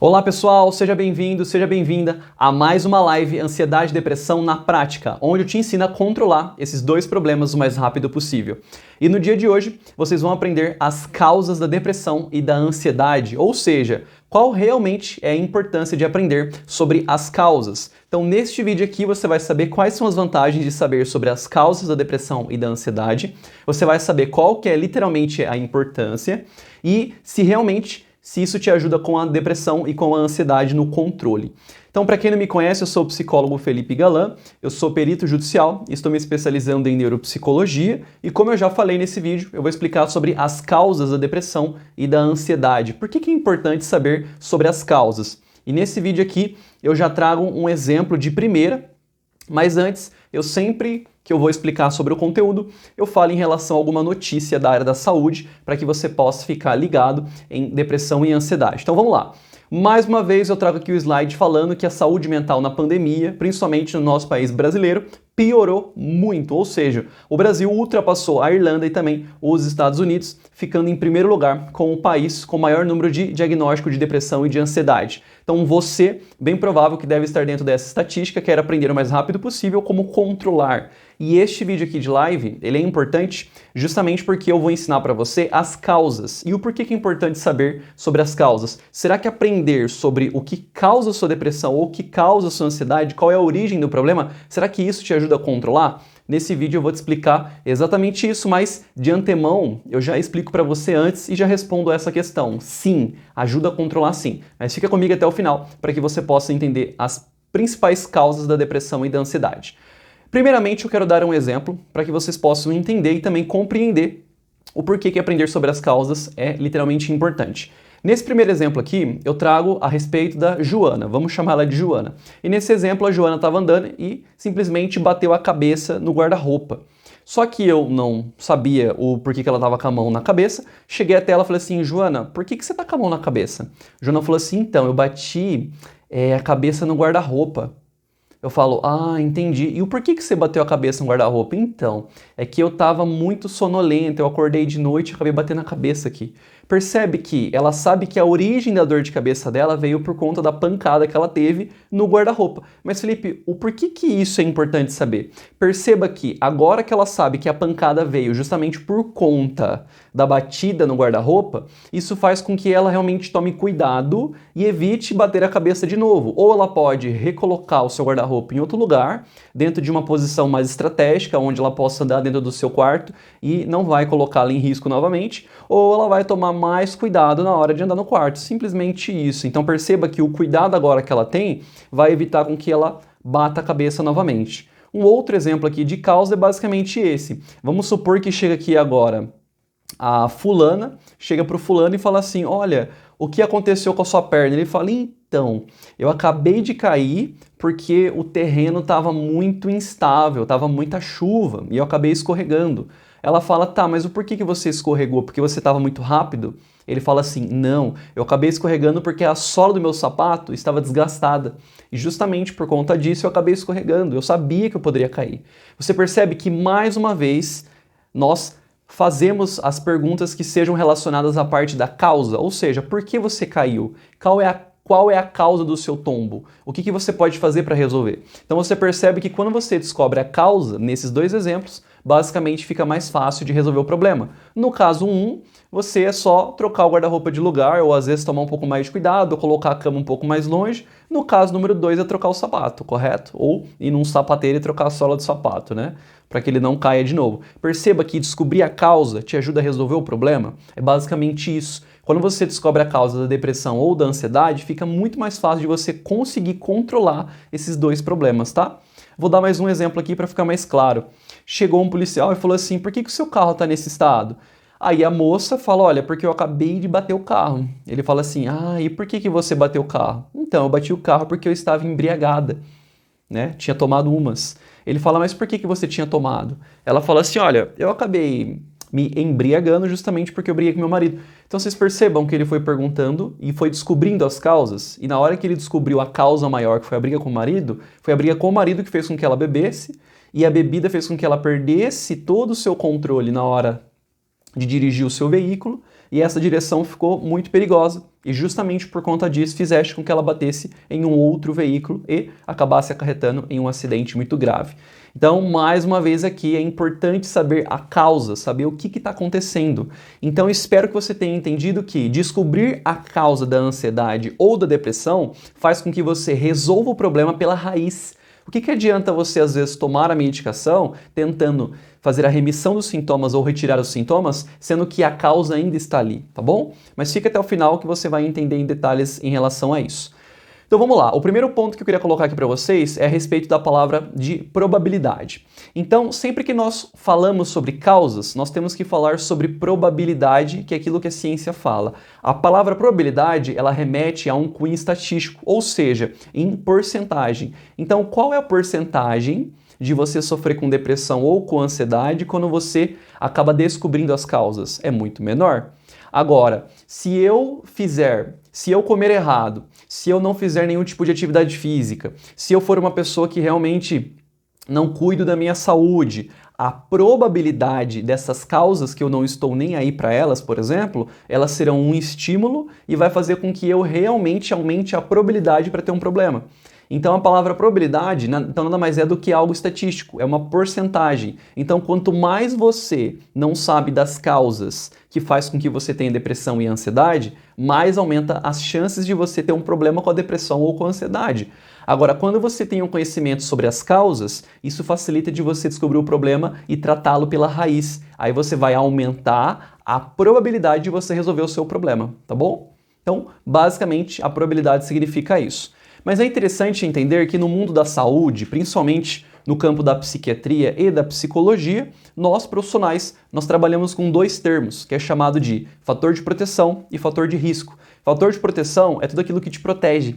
Olá pessoal, seja bem-vindo, seja bem-vinda a mais uma live Ansiedade e Depressão na Prática, onde eu te ensino a controlar esses dois problemas o mais rápido possível. E no dia de hoje, vocês vão aprender as causas da depressão e da ansiedade, ou seja, qual realmente é a importância de aprender sobre as causas. Então, neste vídeo aqui, você vai saber quais são as vantagens de saber sobre as causas da depressão e da ansiedade, você vai saber qual que é literalmente a importância e se isso te ajuda com a depressão e com a ansiedade no controle. Então, para quem não me conhece, eu sou o psicólogo Felipe Galan, eu sou perito judicial, estou me especializando em neuropsicologia e, como eu já falei nesse vídeo, eu vou explicar sobre as causas da depressão e da ansiedade. Por que é importante saber sobre as causas? E nesse vídeo aqui, eu já trago um exemplo de primeira, mas antes, sempre que eu vou explicar sobre o conteúdo, eu falo em relação a alguma notícia da área da saúde para que você possa ficar ligado em depressão e ansiedade. Então vamos lá. Mais uma vez eu trago aqui o slide falando que a saúde mental na pandemia, principalmente no nosso país brasileiro, piorou muito, ou seja, o Brasil ultrapassou a Irlanda e também os Estados Unidos, ficando em primeiro lugar com o país com o maior número de diagnóstico de depressão e de ansiedade. Então você, bem provável que deve estar dentro dessa estatística, quer aprender o mais rápido possível como controlar. E este vídeo aqui de live, ele é importante justamente porque eu vou ensinar para você as causas. E o porquê que é importante saber sobre as causas? Será que aprender sobre o que causa sua depressão ou o que causa sua ansiedade, qual é a origem do problema, será que isso te ajuda a controlar? Nesse vídeo eu vou te explicar exatamente isso, mas de antemão eu já explico para você antes e já respondo essa questão. Sim, ajuda a controlar sim, mas fica comigo até o final para que você possa entender as principais causas da depressão e da ansiedade. Primeiramente, eu quero dar um exemplo para que vocês possam entender e também compreender o porquê que aprender sobre as causas é literalmente importante. Nesse primeiro exemplo aqui, eu trago a respeito da Joana, vamos chamar ela de Joana. E nesse exemplo, a Joana estava andando e simplesmente bateu a cabeça no guarda-roupa. Só que eu não sabia o porquê que ela estava com a mão na cabeça, cheguei até ela e falei assim, Joana, por que você está com a mão na cabeça? Joana falou assim, então, eu bati a cabeça no guarda-roupa. Eu falo, entendi. E o porquê que você bateu a cabeça no guarda-roupa? Então, é que eu tava muito sonolento, eu acordei de noite e acabei batendo a cabeça aqui. Percebe que ela sabe que a origem da dor de cabeça dela veio por conta da pancada que ela teve no guarda-roupa. Mas, Felipe, o porquê que isso é importante saber? Perceba que agora que ela sabe que a pancada veio justamente por conta da batida no guarda-roupa, isso faz com que ela realmente tome cuidado e evite bater a cabeça de novo. Ou ela pode recolocar o seu guarda-roupa em outro lugar, dentro de uma posição mais estratégica, onde ela possa andar dentro do seu quarto e não vai colocá-la em risco novamente, ou ela vai tomar mais cuidado na hora de andar no quarto, simplesmente isso. Então perceba que o cuidado agora que ela tem vai evitar com que ela bata a cabeça novamente. Um outro exemplo aqui de causa é basicamente esse. Vamos supor que chega aqui agora a fulana, chega pro fulano e fala assim, olha, o que aconteceu com a sua perna? Ele fala, então, eu acabei de cair porque o terreno estava muito instável, estava muita chuva e eu acabei escorregando. Ela fala, tá, mas o porquê que você escorregou? Porque você estava muito rápido? Ele fala assim, não, eu acabei escorregando porque a sola do meu sapato estava desgastada. E justamente por conta disso eu acabei escorregando, eu sabia que eu poderia cair. Você percebe que, mais uma vez, nós fazemos as perguntas que sejam relacionadas à parte da causa, ou seja, por que você caiu? Qual é a causa do seu tombo? O que você pode fazer para resolver? Então você percebe que quando você descobre a causa, nesses dois exemplos, basicamente fica mais fácil de resolver o problema. No caso 1, você é só trocar o guarda-roupa de lugar, ou às vezes tomar um pouco mais de cuidado, ou colocar a cama um pouco mais longe. No caso número 2 é trocar o sapato, correto? Ou ir num sapateiro e trocar a sola do sapato, né? Para que ele não caia de novo. Perceba que descobrir a causa te ajuda a resolver o problema. É basicamente isso. Quando você descobre a causa da depressão ou da ansiedade, fica muito mais fácil de você conseguir controlar esses dois problemas, tá? Vou dar mais um exemplo aqui para ficar mais claro. Chegou um policial e falou assim, por que o seu carro está nesse estado? Aí a moça fala, olha, porque eu acabei de bater o carro. Ele fala assim, e por que você bateu o carro? Então, eu bati o carro porque eu estava embriagada, né? Tinha tomado umas. Ele fala, mas por que você tinha tomado? Ela fala assim, olha, eu acabei me embriagando justamente porque eu briguei com meu marido. Então vocês percebam que ele foi perguntando e foi descobrindo as causas, e na hora que ele descobriu a causa maior, que foi a briga com o marido, foi a briga com o marido que fez com que ela bebesse, e a bebida fez com que ela perdesse todo o seu controle na hora de dirigir o seu veículo, e essa direção ficou muito perigosa, e justamente por conta disso fizeste com que ela batesse em um outro veículo e acabasse acarretando em um acidente muito grave. Então, mais uma vez aqui, é importante saber a causa, saber o que está acontecendo. Então, espero que você tenha entendido que descobrir a causa da ansiedade ou da depressão faz com que você resolva o problema pela raiz. O que adianta você, às vezes, tomar a medicação tentando fazer a remissão dos sintomas ou retirar os sintomas, sendo que a causa ainda está ali, tá bom? Mas fica até o final que você vai entender em detalhes em relação a isso. Então vamos lá, o primeiro ponto que eu queria colocar aqui para vocês é a respeito da palavra de probabilidade. Então, sempre que nós falamos sobre causas, nós temos que falar sobre probabilidade, que é aquilo que a ciência fala. A palavra probabilidade, ela remete a um cunho estatístico, ou seja, em porcentagem. Então, qual é a porcentagem de você sofrer com depressão ou com ansiedade quando você acaba descobrindo as causas? É muito menor. Agora, se eu comer errado, se eu não fizer nenhum tipo de atividade física, se eu for uma pessoa que realmente não cuido da minha saúde, a probabilidade dessas causas que eu não estou nem aí para elas, por exemplo, elas serão um estímulo e vai fazer com que eu realmente aumente a probabilidade para ter um problema. Então a palavra probabilidade então nada mais é do que algo estatístico, é uma porcentagem. Então quanto mais você não sabe das causas que faz com que você tenha depressão e ansiedade, mais aumenta as chances de você ter um problema com a depressão ou com a ansiedade. Agora, quando você tem um conhecimento sobre as causas, isso facilita de você descobrir o problema e tratá-lo pela raiz. Aí você vai aumentar a probabilidade de você resolver o seu problema, tá bom? Então, basicamente, a probabilidade significa isso. Mas é interessante entender que no mundo da saúde, principalmente no campo da psiquiatria e da psicologia, nós profissionais, nós trabalhamos com dois termos, que é chamado de fator de proteção e fator de risco. Fator de proteção é tudo aquilo que te protege.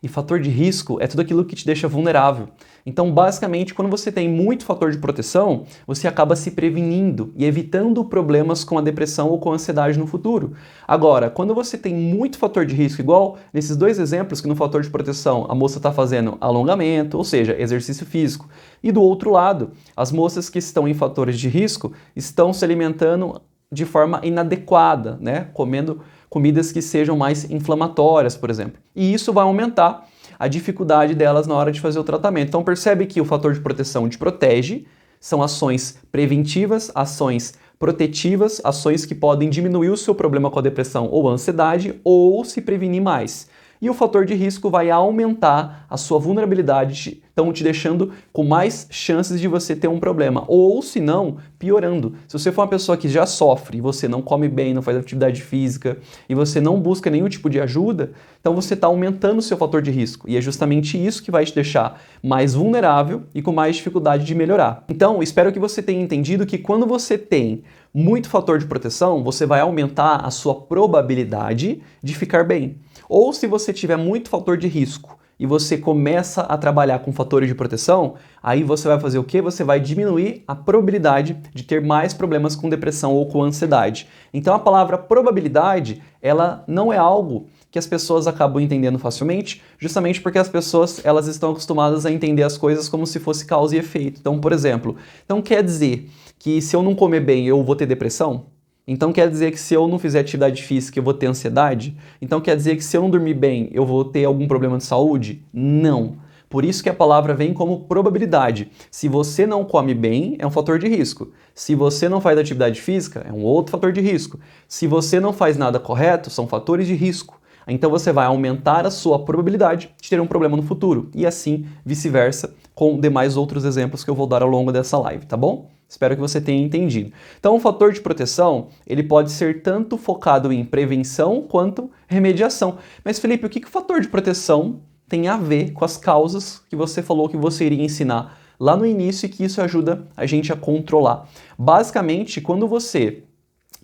E fator de risco é tudo aquilo que te deixa vulnerável. Então, basicamente, quando você tem muito fator de proteção, você acaba se prevenindo e evitando problemas com a depressão ou com a ansiedade no futuro. Agora, quando você tem muito fator de risco, igual nesses dois exemplos que no fator de proteção a moça está fazendo alongamento, ou seja, exercício físico, e do outro lado, as moças que estão em fatores de risco estão se alimentando de forma inadequada, né? Comendo comidas que sejam mais inflamatórias, por exemplo. E isso vai aumentar a dificuldade delas na hora de fazer o tratamento. Então percebe que o fator de proteção te protege, são ações preventivas, ações protetivas, ações que podem diminuir o seu problema com a depressão ou a ansiedade ou se prevenir mais. E o fator de risco vai aumentar a sua vulnerabilidade, então te deixando com mais chances de você ter um problema. Ou, se não, piorando. Se você for uma pessoa que já sofre e você não come bem, não faz atividade física e você não busca nenhum tipo de ajuda, então você está aumentando o seu fator de risco. E é justamente isso que vai te deixar mais vulnerável e com mais dificuldade de melhorar. Então, espero que você tenha entendido que quando você tem muito fator de proteção, você vai aumentar a sua probabilidade de ficar bem. Ou se você tiver muito fator de risco e você começa a trabalhar com fatores de proteção, aí você vai fazer o quê? Você vai diminuir a probabilidade de ter mais problemas com depressão ou com ansiedade. Então a palavra probabilidade, ela não é algo que as pessoas acabam entendendo facilmente, justamente porque as pessoas elas estão acostumadas a entender as coisas como se fosse causa e efeito. Então, por exemplo, então quer dizer que se eu não comer bem eu vou ter depressão? Então quer dizer que se eu não fizer atividade física eu vou ter ansiedade? Então quer dizer que se eu não dormir bem eu vou ter algum problema de saúde? Não. Por isso que a palavra vem como probabilidade. Se você não come bem, é um fator de risco. Se você não faz atividade física, é um outro fator de risco. Se você não faz nada correto, são fatores de risco. Então você vai aumentar a sua probabilidade de ter um problema no futuro. E assim vice-versa com demais outros exemplos que eu vou dar ao longo dessa live, tá bom? Espero que você tenha entendido. Então, o fator de proteção, ele pode ser tanto focado em prevenção quanto remediação. Mas, Felipe, o que o fator de proteção tem a ver com as causas que você falou que você iria ensinar lá no início e que isso ajuda a gente a controlar? Basicamente, quando você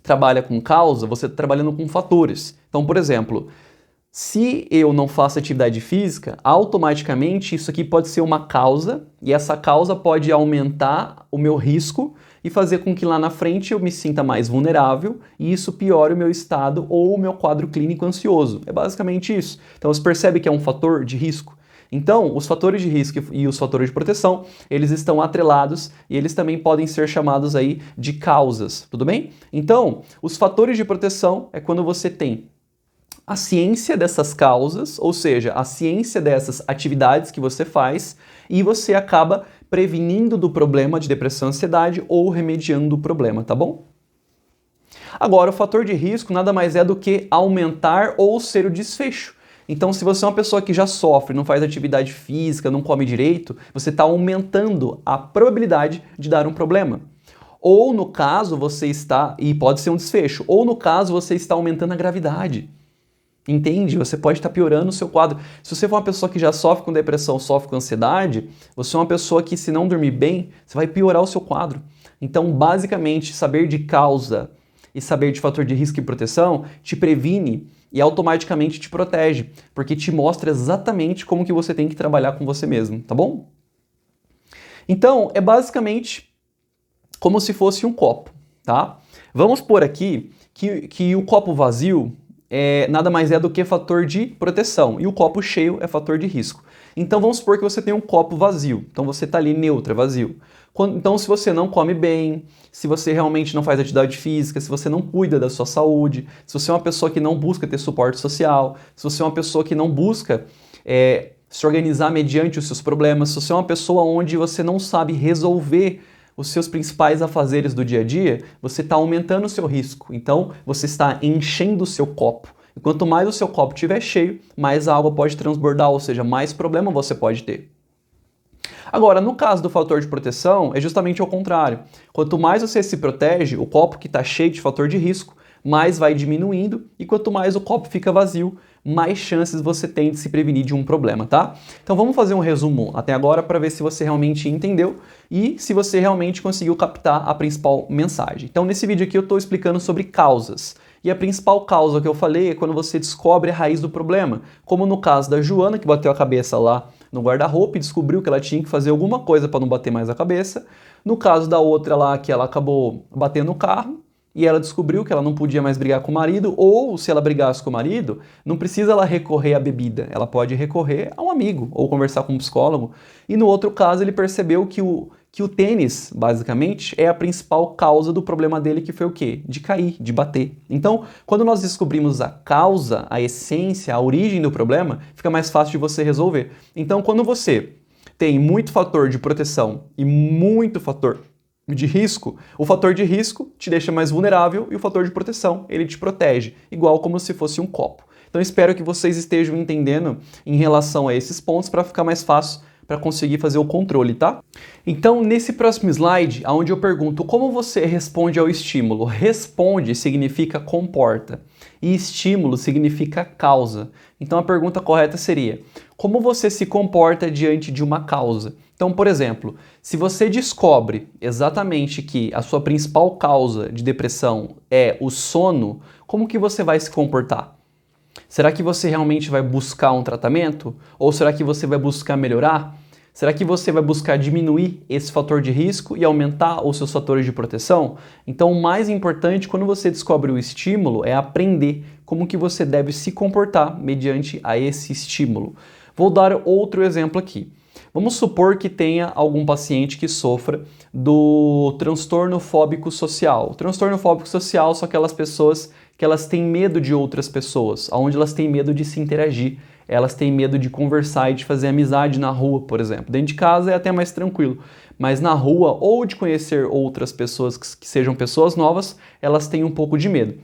trabalha com causa, você está trabalhando com fatores. Então, por exemplo, se eu não faço atividade física, automaticamente isso aqui pode ser uma causa e essa causa pode aumentar o meu risco e fazer com que lá na frente eu me sinta mais vulnerável e isso piore o meu estado ou o meu quadro clínico ansioso. É basicamente isso. Então você percebe que é um fator de risco. Então, os fatores de risco e os fatores de proteção, eles estão atrelados e eles também podem ser chamados aí de causas, tudo bem? Então, os fatores de proteção é quando você tem a ciência dessas causas, ou seja, a ciência dessas atividades que você faz e você acaba prevenindo do problema de depressão e ansiedade ou remediando o problema, tá bom? Agora, o fator de risco nada mais é do que aumentar ou ser o desfecho. Então, se você é uma pessoa que já sofre, não faz atividade física, não come direito, você está aumentando a probabilidade de dar um problema. Ou no caso você está, e pode ser um desfecho, ou no caso você está aumentando a gravidade. Entende? Você pode estar piorando o seu quadro. Se você for uma pessoa que já sofre com depressão, sofre com ansiedade, você é uma pessoa que, se não dormir bem, você vai piorar o seu quadro. Então, basicamente, saber de causa e saber de fator de risco e proteção te previne e automaticamente te protege, porque te mostra exatamente como que você tem que trabalhar com você mesmo, tá bom? Então, é basicamente como se fosse um copo, tá? Vamos pôr aqui que o copo vazio nada mais é do que fator de proteção e o copo cheio é fator de risco. Então vamos supor que você tem um copo vazio, então você está ali neutro, vazio. Então se você não come bem, se você realmente não faz atividade física, se você não cuida da sua saúde, se você é uma pessoa que não busca ter suporte social, se você é uma pessoa que não busca se organizar mediante os seus problemas, se você é uma pessoa onde você não sabe resolver os seus principais afazeres do dia a dia, você está aumentando o seu risco. Então, você está enchendo o seu copo. E quanto mais o seu copo estiver cheio, mais a água pode transbordar, ou seja, mais problema você pode ter. Agora, no caso do fator de proteção, é justamente ao contrário. Quanto mais você se protege, o copo que está cheio de fator de risco, mais vai diminuindo, e quanto mais o copo fica vazio, mais chances você tem de se prevenir de um problema, tá? Então vamos fazer um resumo até agora para ver se você realmente entendeu e se você realmente conseguiu captar a principal mensagem. Então nesse vídeo aqui eu estou explicando sobre causas. E a principal causa que eu falei é quando você descobre a raiz do problema, como no caso da Joana, que bateu a cabeça lá no guarda-roupa e descobriu que ela tinha que fazer alguma coisa para não bater mais a cabeça. No caso da outra lá, que ela acabou batendo no carro, e ela descobriu que ela não podia mais brigar com o marido, ou se ela brigasse com o marido, não precisa ela recorrer à bebida, ela pode recorrer a um amigo, ou conversar com um psicólogo. E no outro caso ele percebeu que o tênis, basicamente, é a principal causa do problema dele, que foi o quê? De cair, de bater. Então, quando nós descobrimos a causa, a essência, a origem do problema, fica mais fácil de você resolver. Então, quando você tem muito fator de proteção e muito fator de risco, o fator de risco te deixa mais vulnerável e o fator de proteção, ele te protege, igual como se fosse um copo. Então espero que vocês estejam entendendo em relação a esses pontos para ficar mais fácil para conseguir fazer o controle, tá? Então, nesse próximo slide, onde eu pergunto como você responde ao estímulo, responde significa comporta e estímulo significa causa. Então a pergunta correta seria: como você se comporta diante de uma causa? Então, por exemplo, se você descobre exatamente que a sua principal causa de depressão é o sono, como que você vai se comportar? Será que você realmente vai buscar um tratamento? Ou será que você vai buscar melhorar? Será que você vai buscar diminuir esse fator de risco e aumentar os seus fatores de proteção? Então, o mais importante quando você descobre o estímulo é aprender como que você deve se comportar mediante a esse estímulo. Vou dar outro exemplo aqui. Vamos supor que tenha algum paciente que sofra do transtorno fóbico social. O transtorno fóbico social são aquelas pessoas que elas têm medo de outras pessoas, onde elas têm medo de se interagir, elas têm medo de conversar e de fazer amizade na rua, por exemplo. Dentro de casa é até mais tranquilo, mas na rua ou de conhecer outras pessoas que sejam pessoas novas, elas têm um pouco de medo.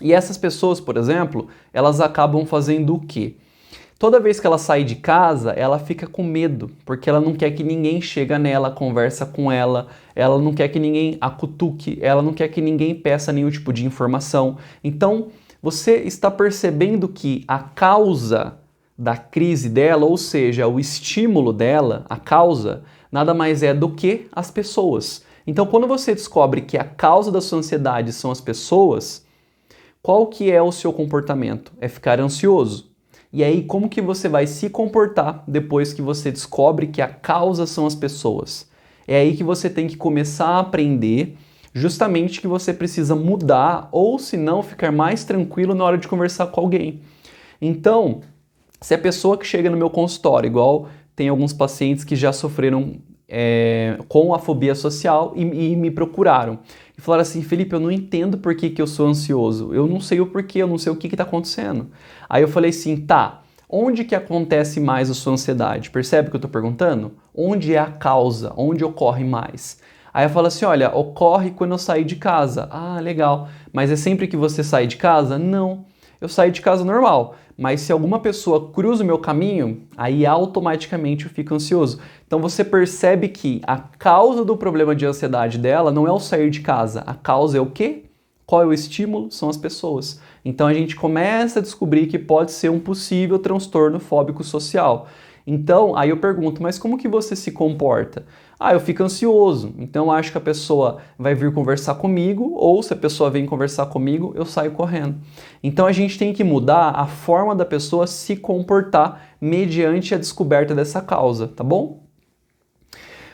E essas pessoas, por exemplo, elas acabam fazendo o quê? Toda vez que ela sai de casa, ela fica com medo, porque ela não quer que ninguém chegue nela, conversa com ela, ela não quer que ninguém a cutuque, ela não quer que ninguém peça nenhum tipo de informação. Então, você está percebendo que a causa da crise dela, ou seja, o estímulo dela, a causa, nada mais é do que as pessoas. Então, quando você descobre que a causa da sua ansiedade são as pessoas, qual que é o seu comportamento? É ficar ansioso. E aí, como que você vai se comportar depois que você descobre que a causa são as pessoas? É aí que você tem que começar a aprender justamente que você precisa mudar ou, se não, ficar mais tranquilo na hora de conversar com alguém. Então, Se a pessoa que chega no meu consultório, igual tem alguns pacientes que já sofreram com a fobia social e me procuraram e falaram assim: Felipe, eu não entendo por que eu sou ansioso, eu não sei o porquê, eu não sei o que está acontecendo. Aí eu falei assim, tá, onde que acontece mais a sua ansiedade? Percebe o que eu estou perguntando? Onde é a causa? Onde ocorre mais? Aí eu falo assim, olha, ocorre quando eu sair de casa. Ah, legal, mas é sempre que você sai de casa? Não, eu saio de casa normal, mas se alguma pessoa cruza o meu caminho, aí automaticamente eu fico ansioso. Então você percebe que a causa do problema de ansiedade dela não é o sair de casa, a causa é o quê? Qual é o estímulo? São as pessoas. Então a gente começa a descobrir que pode ser um possível transtorno fóbico social. Então, aí eu pergunto, mas como que você se comporta? Ah, eu fico ansioso, então acho que a pessoa vai vir conversar comigo, ou se a pessoa vem conversar comigo, eu saio correndo. Então a gente tem que mudar a forma da pessoa se comportar mediante a descoberta dessa causa, tá bom?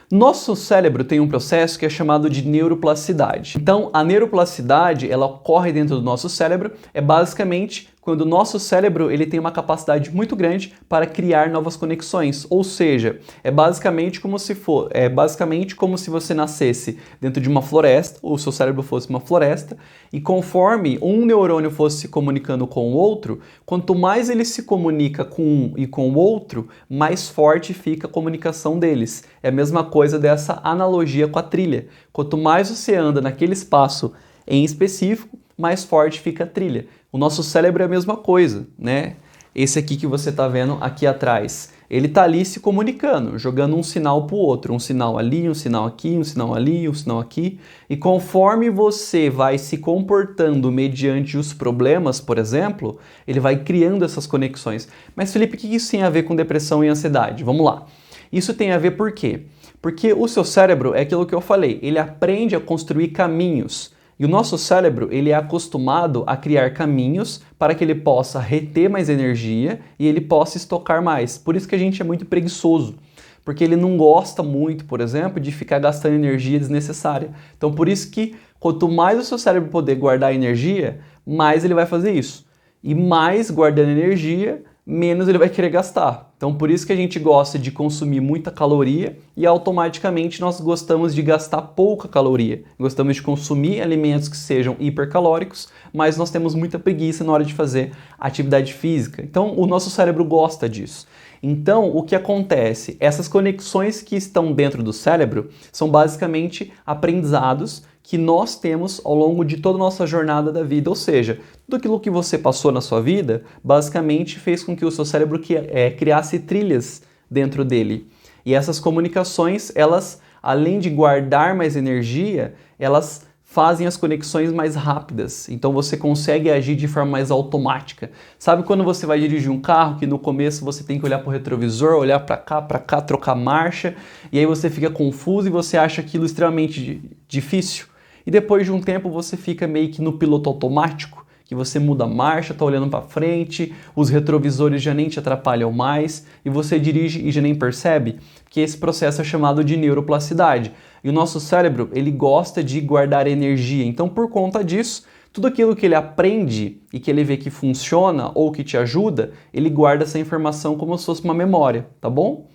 Nosso cérebro tem um processo que é chamado de neuroplasticidade. Então, a neuroplasticidade, ela ocorre dentro do nosso cérebro, é basicamente quando o nosso cérebro ele tem uma capacidade muito grande para criar novas conexões, ou seja, é basicamente como se você nascesse dentro de uma floresta, ou o seu cérebro fosse uma floresta, e conforme um neurônio fosse se comunicando com o outro, quanto mais ele se comunica com um e com o outro, mais forte fica a comunicação deles. É a mesma coisa dessa analogia com a trilha. Quanto mais você anda naquele espaço em específico, mais forte fica a trilha. O nosso cérebro é a mesma coisa, né? Esse aqui que você está vendo aqui atrás, ele está ali se comunicando, jogando um sinal para o outro, um sinal ali, um sinal aqui, um sinal ali, um sinal aqui. E conforme você vai se comportando mediante os problemas, por exemplo, ele vai criando essas conexões. Mas Felipe, o que isso tem a ver com depressão e ansiedade? Vamos lá. Isso tem a ver por quê? Porque o seu cérebro é aquilo que eu falei, ele aprende a construir caminhos. E o nosso cérebro, ele é acostumado a criar caminhos para que ele possa reter mais energia e ele possa estocar mais. Por isso que a gente é muito preguiçoso, porque ele não gosta muito, por exemplo, de ficar gastando energia desnecessária. Então, por isso que quanto mais o seu cérebro poder guardar energia, mais ele vai fazer isso. E mais guardando energia, menos ele vai querer gastar. Então, por isso que a gente gosta de consumir muita caloria e automaticamente nós gostamos de gastar pouca caloria. Gostamos de consumir alimentos que sejam hipercalóricos, mas nós temos muita preguiça na hora de fazer atividade física. Então, o nosso cérebro gosta disso. Então, o que acontece? Essas conexões que estão dentro do cérebro são basicamente aprendizados que nós temos ao longo de toda a nossa jornada da vida, ou seja, tudo aquilo que você passou na sua vida, basicamente fez com que o seu cérebro criasse trilhas dentro dele. E essas comunicações, elas, além de guardar mais energia, elas fazem as conexões mais rápidas, então você consegue agir de forma mais automática. Sabe quando você vai dirigir um carro que no começo você tem que olhar para o retrovisor, olhar para cá, trocar marcha, e aí você fica confuso e você acha aquilo extremamente difícil? E depois de um tempo você fica meio que no piloto automático, que você muda a marcha, tá olhando para frente, os retrovisores já nem te atrapalham mais e você dirige e já nem percebe, que esse processo é chamado de neuroplasticidade. E o nosso cérebro, ele gosta de guardar energia. Então, por conta disso, tudo aquilo que ele aprende e que ele vê que funciona ou que te ajuda, ele guarda essa informação como se fosse uma memória, tá bom?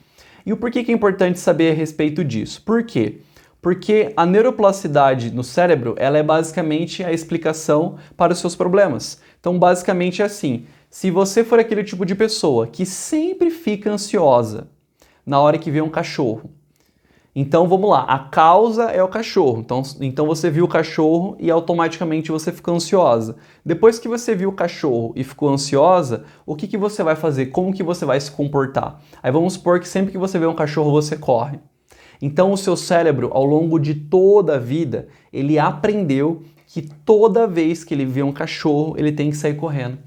E o porquê que é importante saber a respeito disso? Por quê? Porque a neuroplasticidade no cérebro, ela é basicamente a explicação para os seus problemas. Então, basicamente é assim, se você for aquele tipo de pessoa que sempre fica ansiosa na hora que vê um cachorro, então vamos lá, a causa é o cachorro. Então você viu o cachorro e automaticamente você ficou ansiosa. Depois que você viu o cachorro e ficou ansiosa, o que você vai fazer? Como que você vai se comportar? Aí vamos supor que sempre que você vê um cachorro, você corre. Então o seu cérebro, ao longo de toda a vida, ele aprendeu que toda vez que ele vê um cachorro, ele tem que sair correndo.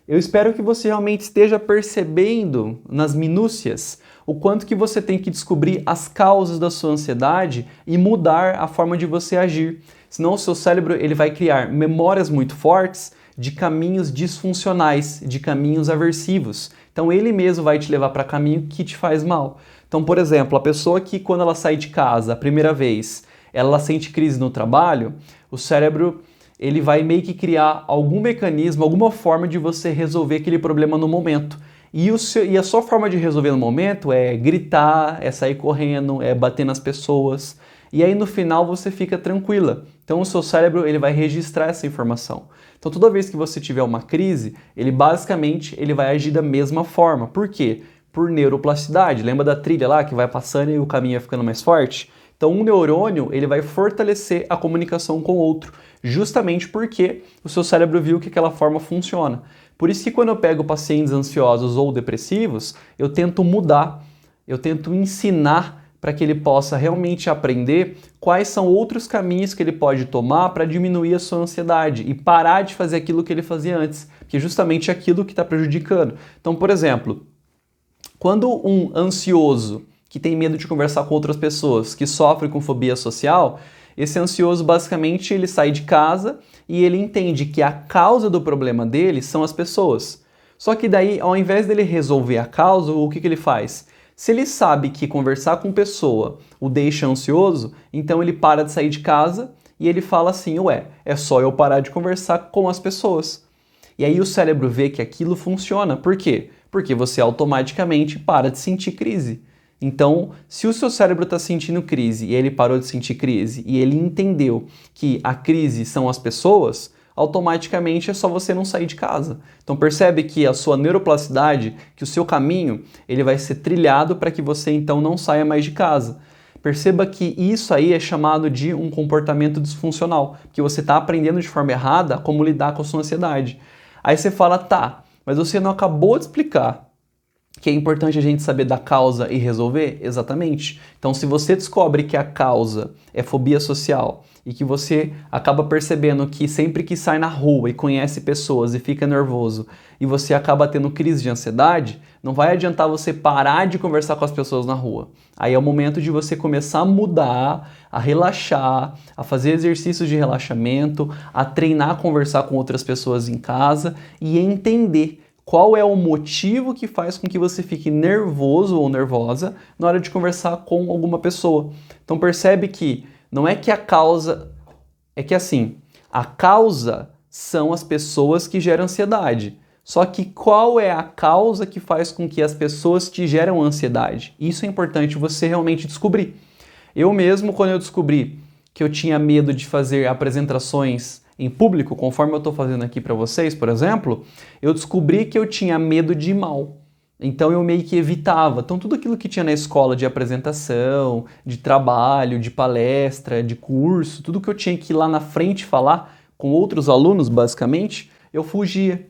Eu espero que você realmente esteja percebendo nas minúcias o quanto que você tem que descobrir as causas da sua ansiedade e mudar a forma de você agir. Senão o seu cérebro ele vai criar memórias muito fortes de caminhos disfuncionais, de caminhos aversivos. Então ele mesmo vai te levar para caminho que te faz mal. Então, por exemplo, a pessoa que quando ela sai de casa a primeira vez, ela sente crise no trabalho, o cérebro ele vai meio que criar algum mecanismo, alguma forma de você resolver aquele problema no momento. E a sua forma de resolver no momento é gritar, é sair correndo, é bater nas pessoas. E aí no final você fica tranquila. Então o seu cérebro ele vai registrar essa informação. Então toda vez que você tiver uma crise, ele basicamente vai agir da mesma forma. Por quê? Por neuroplasticidade. Lembra da trilha lá que vai passando e o caminho vai ficando mais forte? Então um neurônio ele vai fortalecer a comunicação com o outro, justamente porque o seu cérebro viu que aquela forma funciona. Por isso que quando eu pego pacientes ansiosos ou depressivos, eu tento mudar, eu tento ensinar para que ele possa realmente aprender quais são outros caminhos que ele pode tomar para diminuir a sua ansiedade e parar de fazer aquilo que ele fazia antes, que é justamente aquilo que está prejudicando. Então, por exemplo, quando um ansioso que tem medo de conversar com outras pessoas, que sofre com fobia social, esse ansioso basicamente ele sai de casa e ele entende que a causa do problema dele são as pessoas. Só que daí, ao invés dele resolver a causa, o que ele faz? Se ele sabe que conversar com pessoa o deixa ansioso, então ele para de sair de casa e ele fala assim, ué, é só eu parar de conversar com as pessoas. E aí o cérebro vê que aquilo funciona. Por quê? Porque você automaticamente para de sentir crise. Então, se o seu cérebro está sentindo crise e ele parou de sentir crise e ele entendeu que a crise são as pessoas, automaticamente é só você não sair de casa. Então percebe que a sua neuroplasticidade, que o seu caminho, ele vai ser trilhado para que você então não saia mais de casa. Perceba que isso aí é chamado de um comportamento disfuncional, que você está aprendendo de forma errada como lidar com a sua ansiedade. Aí você fala, tá, mas você não acabou de explicar que é importante a gente saber da causa e resolver? Exatamente. Então, se você descobre que a causa é fobia social e que você acaba percebendo que sempre que sai na rua e conhece pessoas e fica nervoso e você acaba tendo crise de ansiedade, não vai adiantar você parar de conversar com as pessoas na rua. Aí é o momento de você começar a mudar, a relaxar, a fazer exercícios de relaxamento, a treinar a conversar com outras pessoas em casa e entender qual é o motivo que faz com que você fique nervoso ou nervosa na hora de conversar com alguma pessoa. Então percebe que não é que a causa... É que assim, a causa são as pessoas que geram ansiedade. Só que qual é a causa que faz com que as pessoas te geram ansiedade? Isso é importante você realmente descobrir. Eu mesmo, quando eu descobri que eu tinha medo de fazer apresentações em público, conforme eu estou fazendo aqui para vocês, por exemplo, eu descobri que eu tinha medo de ir mal. Então eu meio que evitava. Então tudo aquilo que tinha na escola de apresentação, de trabalho, de palestra, de curso, tudo que eu tinha que ir lá na frente falar com outros alunos, basicamente, eu fugia.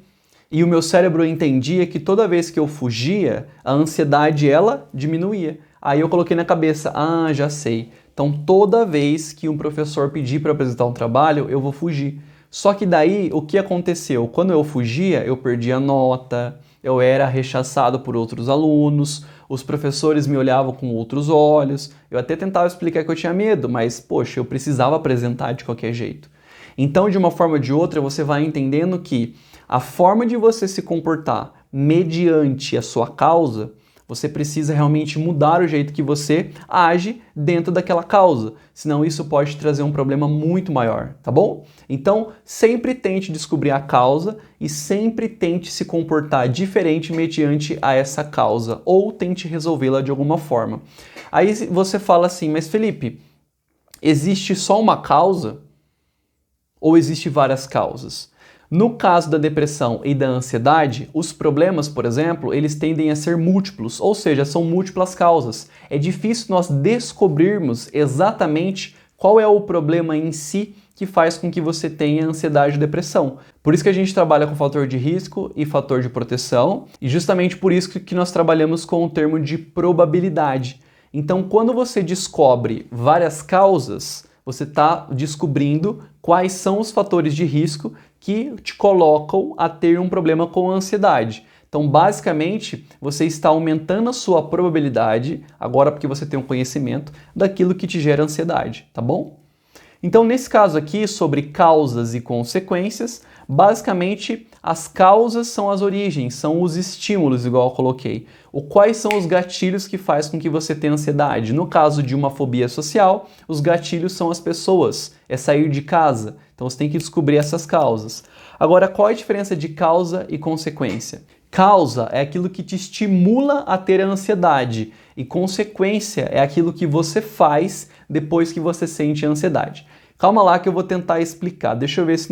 E o meu cérebro entendia que toda vez que eu fugia, a ansiedade, ela diminuía. Aí eu coloquei na cabeça, já sei. Então toda vez que um professor pedir para apresentar um trabalho, eu vou fugir. Só que daí, o que aconteceu? Quando eu fugia, eu perdia nota, eu era rechaçado por outros alunos, os professores me olhavam com outros olhos, eu até tentava explicar que eu tinha medo, mas, poxa, eu precisava apresentar de qualquer jeito. Então, de uma forma ou de outra, você vai entendendo que a forma de você se comportar mediante a sua causa, você precisa realmente mudar o jeito que você age dentro daquela causa, senão isso pode trazer um problema muito maior, tá bom? Então, sempre tente descobrir a causa e sempre tente se comportar diferente mediante a essa causa, ou tente resolvê-la de alguma forma. Aí você fala assim, mas Felipe, existe só uma causa ou existe várias causas? No caso da depressão e da ansiedade, os problemas, por exemplo, eles tendem a ser múltiplos, ou seja, são múltiplas causas. É difícil nós descobrirmos exatamente qual é o problema em si que faz com que você tenha ansiedade e depressão. Por isso que a gente trabalha com fator de risco e fator de proteção, e justamente por isso que nós trabalhamos com o termo de probabilidade. Então, quando você descobre várias causas, você está descobrindo quais são os fatores de risco que te colocam a ter um problema com a ansiedade. Então, basicamente, você está aumentando a sua probabilidade, agora porque você tem um conhecimento, daquilo que te gera ansiedade, tá bom? Então, nesse caso aqui, sobre causas e consequências, basicamente, as causas são as origens, são os estímulos, igual eu coloquei. Quais são os gatilhos que faz com que você tenha ansiedade? No caso de uma fobia social, os gatilhos são as pessoas, é sair de casa. Então, você tem que descobrir essas causas. Agora, qual é a diferença de causa e consequência? Causa é aquilo que te estimula a ter a ansiedade e consequência é aquilo que você faz depois que você sente a ansiedade. Calma lá que eu vou tentar explicar. Deixa eu ver se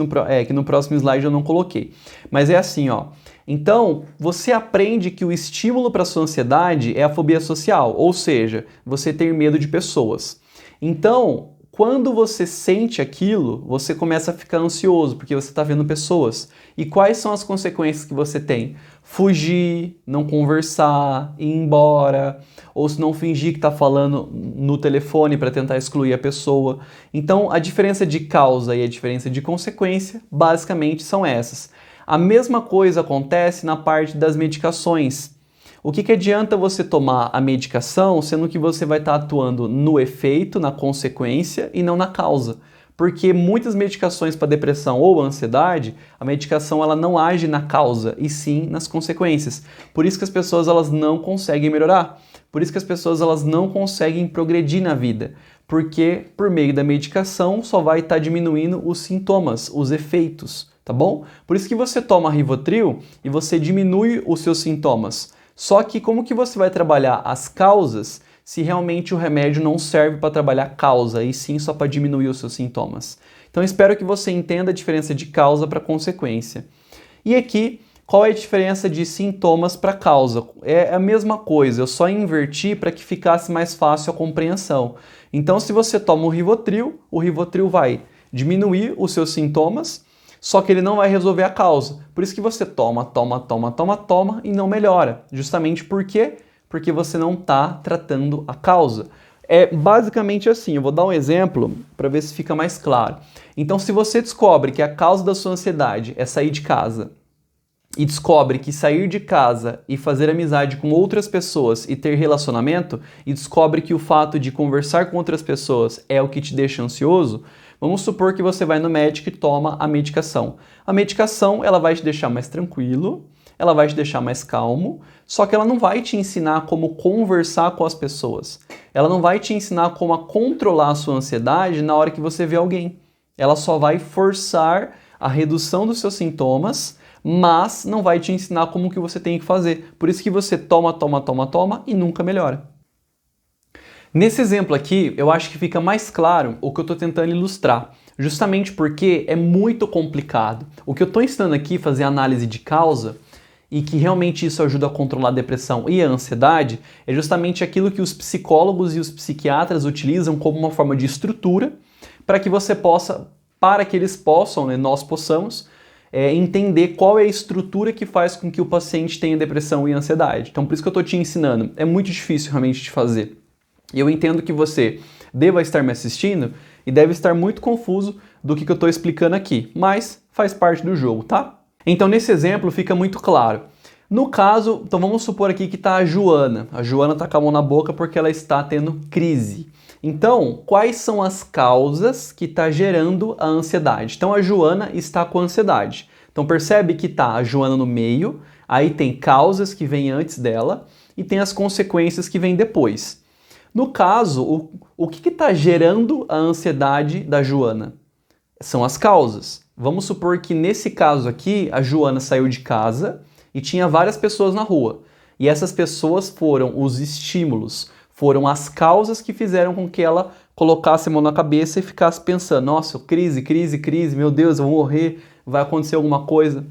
que no próximo slide eu não coloquei. Mas é assim, ó. Então, você aprende que o estímulo para sua ansiedade é a fobia social, ou seja, você ter medo de pessoas. Então, quando você sente aquilo, você começa a ficar ansioso, porque você está vendo pessoas. E quais são as consequências que você tem? Fugir, não conversar, ir embora, ou se não fingir que está falando no telefone para tentar excluir a pessoa. Então, a diferença de causa e a diferença de consequência, basicamente, são essas. A mesma coisa acontece na parte das medicações. O que adianta você tomar a medicação, sendo que você vai estar atuando no efeito, na consequência e não na causa? Porque muitas medicações para depressão ou ansiedade, a medicação ela não age na causa, e sim nas consequências. Por isso que as pessoas elas não conseguem melhorar. Por isso que as pessoas elas não conseguem progredir na vida. Porque por meio da medicação só vai estar diminuindo os sintomas, os efeitos, tá bom? Por isso que você toma Rivotril e você diminui os seus sintomas. Só que como que você vai trabalhar as causas se realmente o remédio não serve para trabalhar a causa e sim só para diminuir os seus sintomas? Então espero que você entenda a diferença de causa para consequência. E aqui, qual é a diferença de sintomas para causa? É a mesma coisa, eu só inverti para que ficasse mais fácil a compreensão. Então se você toma o Rivotril vai diminuir os seus sintomas, só que ele não vai resolver a causa. Por isso que você toma e não melhora. Justamente por quê? Porque você não está tratando a causa. É basicamente assim, eu vou dar um exemplo para ver se fica mais claro. Então, se você descobre que a causa da sua ansiedade é sair de casa, e descobre que sair de casa e fazer amizade com outras pessoas e ter relacionamento, e descobre que o fato de conversar com outras pessoas é o que te deixa ansioso, vamos supor que você vai no médico e toma a medicação. A medicação ela vai te deixar mais tranquilo, ela vai te deixar mais calmo, só que ela não vai te ensinar como conversar com as pessoas. Ela não vai te ensinar como a controlar a sua ansiedade na hora que você vê alguém. Ela só vai forçar a redução dos seus sintomas, mas não vai te ensinar como que você tem que fazer. Por isso que você toma e nunca melhora. Nesse exemplo aqui, eu acho que fica mais claro o que eu estou tentando ilustrar, justamente porque é muito complicado. O que eu estou ensinando aqui, fazer análise de causa, e que realmente isso ajuda a controlar a depressão e a ansiedade, é justamente aquilo que os psicólogos e os psiquiatras utilizam como uma forma de estrutura para que você possa, para que eles possam, né, nós possamos, entender qual é a estrutura que faz com que o paciente tenha depressão e ansiedade. Então, por isso que eu estou te ensinando. É muito difícil realmente de fazer. E eu entendo que você deva estar me assistindo e deve estar muito confuso do que eu estou explicando aqui, mas faz parte do jogo, tá? Então, nesse exemplo, fica muito claro. No caso, então vamos supor aqui que está a Joana. A Joana está com a mão na boca porque ela está tendo crise. Então, quais são as causas que está gerando a ansiedade? Então, a Joana está com ansiedade. Então, percebe que está a Joana no meio, aí tem causas que vêm antes dela e tem as consequências que vêm depois. No caso, o que está gerando a ansiedade da Joana? São as causas. Vamos supor que nesse caso aqui, a Joana saiu de casa e tinha várias pessoas na rua. E essas pessoas foram os estímulos, foram as causas que fizeram com que ela colocasse a mão na cabeça e ficasse pensando, nossa, crise, meu Deus, eu vou morrer, vai acontecer alguma coisa.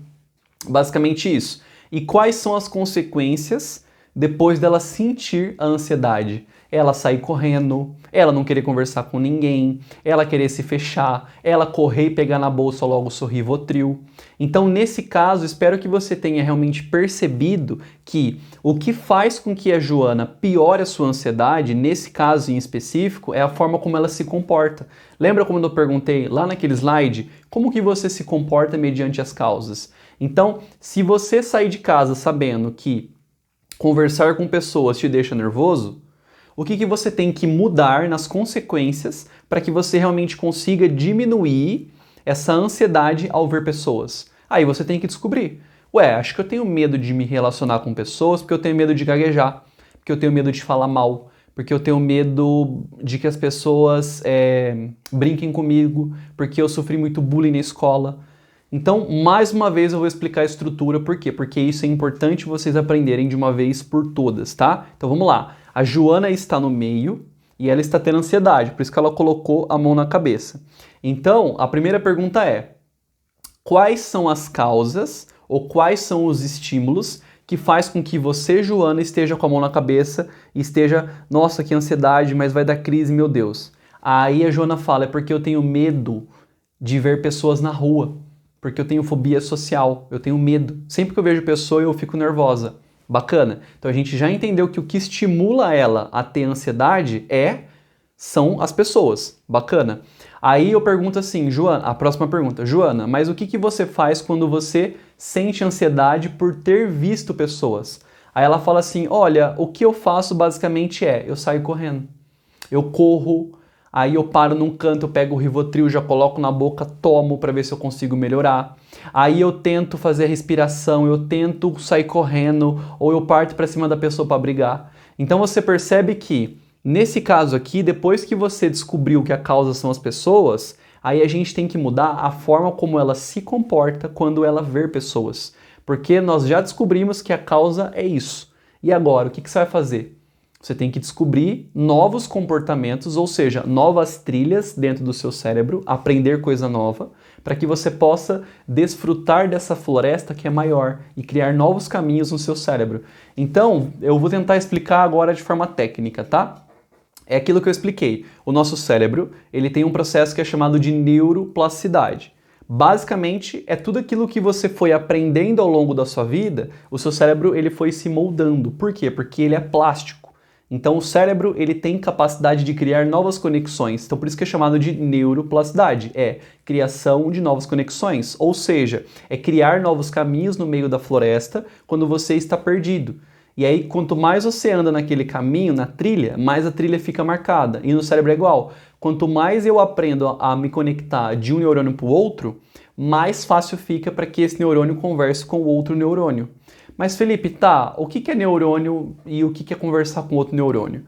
Basicamente isso. E quais são as consequências depois dela sentir a ansiedade? Ela sair correndo, ela não querer conversar com ninguém, ela querer se fechar, ela correr e pegar na bolsa logo o Rivotril. Então, nesse caso, espero que você tenha realmente percebido que o que faz com que a Joana piore a sua ansiedade, nesse caso em específico, é a forma como ela se comporta. Lembra quando eu perguntei lá naquele slide como que você se comporta mediante as causas? Então, se você sair de casa sabendo que conversar com pessoas te deixa nervoso, o que você tem que mudar nas consequências para que você realmente consiga diminuir essa ansiedade ao ver pessoas? Aí você tem que descobrir. Ué, acho que eu tenho medo de me relacionar com pessoas porque eu tenho medo de gaguejar, porque eu tenho medo de falar mal, porque eu tenho medo de que as pessoas brinquem comigo, porque eu sofri muito bullying na escola. Então, mais uma vez eu vou explicar a estrutura, por quê? Porque isso é importante vocês aprenderem de uma vez por todas, tá? Então vamos lá. A Joana está no meio e ela está tendo ansiedade, por isso que ela colocou a mão na cabeça. Então, a primeira pergunta é: quais são as causas ou quais são os estímulos que faz com que você, Joana, esteja com a mão na cabeça e esteja, nossa, que ansiedade, mas vai dar crise, meu Deus. Aí a Joana fala, é porque eu tenho medo de ver pessoas na rua, porque eu tenho fobia social, eu tenho medo. Sempre que eu vejo pessoa, eu fico nervosa. Bacana. Então a gente já entendeu que o que estimula ela a ter ansiedade são as pessoas. Bacana. Aí eu pergunto assim, Joana, a próxima pergunta, Joana, mas o que você faz quando você sente ansiedade por ter visto pessoas? Aí ela fala assim, olha, o que eu faço basicamente eu saio correndo. Eu corro, aí eu paro num canto, eu pego o Rivotril, já coloco na boca, tomo para ver se eu consigo melhorar. Aí eu tento fazer a respiração, eu tento sair correndo, ou eu parto para cima da pessoa para brigar. Então você percebe que, nesse caso aqui, depois que você descobriu que a causa são as pessoas, aí a gente tem que mudar a forma como ela se comporta quando ela vê pessoas. Porque nós já descobrimos que a causa é isso. E agora, o que você vai fazer? Você tem que descobrir novos comportamentos, ou seja, novas trilhas dentro do seu cérebro, aprender coisa nova, para que você possa desfrutar dessa floresta que é maior e criar novos caminhos no seu cérebro. Então, eu vou tentar explicar agora de forma técnica, tá? É aquilo que eu expliquei. O nosso cérebro, ele tem um processo que é chamado de neuroplasticidade. Basicamente, é tudo aquilo que você foi aprendendo ao longo da sua vida, o seu cérebro ele foi se moldando. Por quê? Porque ele é plástico. Então o cérebro ele tem capacidade de criar novas conexões, então por isso que é chamado de neuroplasticidade, é criação de novas conexões, ou seja, é criar novos caminhos no meio da floresta quando você está perdido. E aí quanto mais você anda naquele caminho, na trilha, mais a trilha fica marcada, e no cérebro é igual. Quanto mais eu aprendo a me conectar de um neurônio para o outro, mais fácil fica para que esse neurônio converse com o outro neurônio. Mas Felipe, tá, o que é neurônio e o que é conversar com outro neurônio?